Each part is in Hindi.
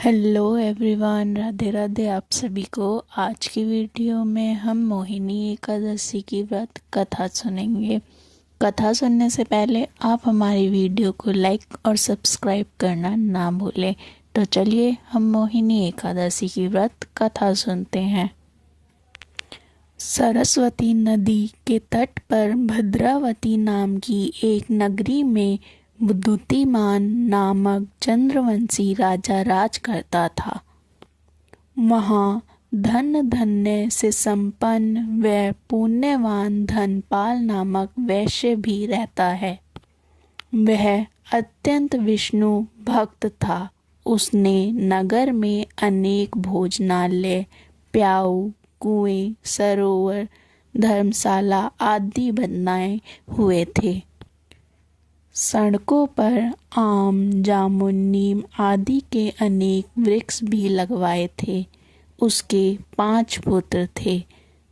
हेलो एवरीवन, राधे राधे आप सभी को। आज की वीडियो में हम मोहिनी एकादशी की व्रत कथा सुनेंगे। कथा सुनने से पहले आप हमारी वीडियो को लाइक और सब्सक्राइब करना ना भूलें। तो चलिए हम मोहिनी एकादशी की व्रत कथा सुनते हैं। सरस्वती नदी के तट पर भद्रावती नाम की एक नगरी में बुद्धिमान नामक चंद्रवंशी राजा राज करता था। वहाँ धन धन्य से संपन्न व पुण्यवान धनपाल नामक वैश्य भी रहता है। वह अत्यंत विष्णु भक्त था। उसने नगर में अनेक भोजनालय, प्याऊ, कुएं, सरोवर, धर्मशाला आदि बनाए हुए थे। सड़कों पर आम, जामुन, नीम आदि के अनेक वृक्ष भी लगवाए थे। उसके 5 पुत्र थे: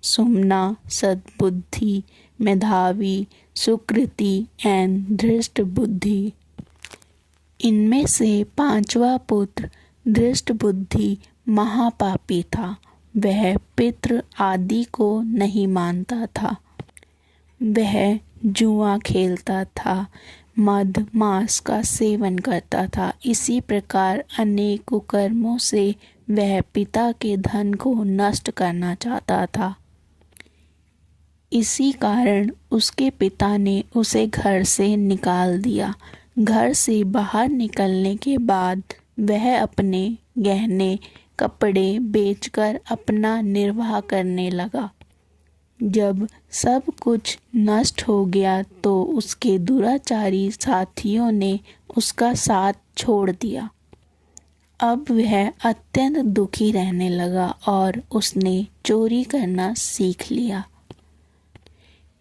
सुमना, सद्बुद्धि, मेधावी, सुकृति एवं धृष्ट बुद्धि। इनमें से 5वां पुत्र धृष्ट बुद्धि महापापी था। वह पितृ आदि को नहीं मानता था। वह जुआ खेलता था, मद मांस का सेवन करता था। इसी प्रकार अनेक कुकर्मों से वह पिता के धन को नष्ट करना चाहता था। इसी कारण उसके पिता ने उसे घर से निकाल दिया। घर से बाहर निकलने के बाद वह अपने गहने कपड़े बेचकर अपना निर्वाह करने लगा। जब सब कुछ नष्ट हो गया तो उसके दुराचारी साथियों ने उसका साथ छोड़ दिया। अब वह अत्यंत दुखी रहने लगा और उसने चोरी करना सीख लिया।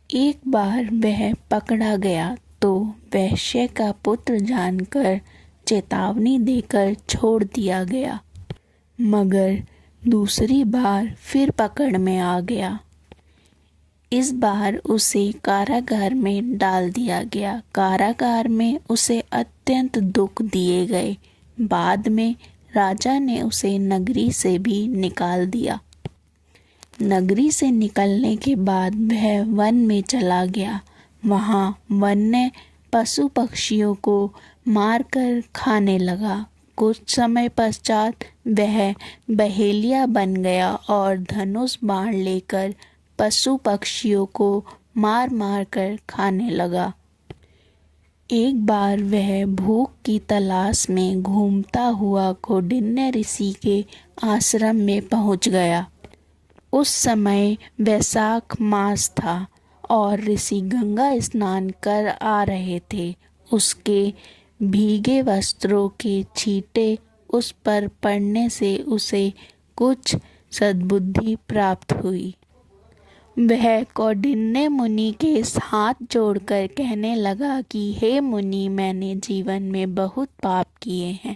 एक बार वह पकड़ा गया तो वैश्य का पुत्र जानकर चेतावनी देकर छोड़ दिया गया, मगर दूसरी बार फिर पकड़ में आ गया। इस बार उसे कारागार में डाल दिया गया। कारागार में उसे अत्यंत दुख दिए गए। बाद में राजा ने उसे नगरी से भी निकाल दिया। नगरी से निकलने के बाद वह वन में चला गया। वहाँ वन्य पशु पक्षियों को मारकर खाने लगा। कुछ समय पश्चात वह बहेलिया बन गया और धनुष बाण लेकर पशु पक्षियों को मार मार कर खाने लगा। एक बार वह भूख की तलाश में घूमता हुआ कौंडिन्य ऋषि के आश्रम में पहुंच गया। उस समय वैशाख मास था और ऋषि गंगा स्नान कर आ रहे थे। उसके भीगे वस्त्रों के छींटे उस पर पड़ने से उसे कुछ सद्बुद्धि प्राप्त हुई। वह कौंडिन्य मुनि के हाथ जोड़कर कहने लगा कि हे मुनि, मैंने जीवन में बहुत पाप किए हैं।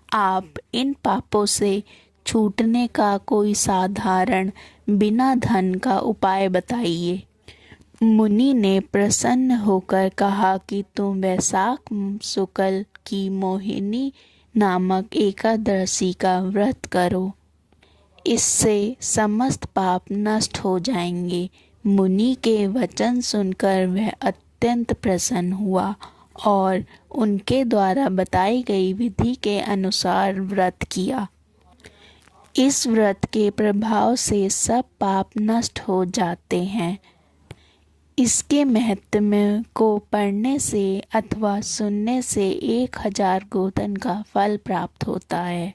आप इन पापों से छूटने का कोई साधारण बिना धन का उपाय बताइए। मुनि ने प्रसन्न होकर कहा कि तुम वैशाख शुक्ल की मोहिनी नामक एकादशी का व्रत करो। इससे समस्त पाप नष्ट हो जाएंगे। मुनि के वचन सुनकर वह अत्यंत प्रसन्न हुआ और उनके द्वारा बताई गई विधि के अनुसार व्रत किया। इस व्रत के प्रभाव से सब पाप नष्ट हो जाते हैं। इसके महत्व को पढ़ने से अथवा सुनने से 1000 गोधन का फल प्राप्त होता है।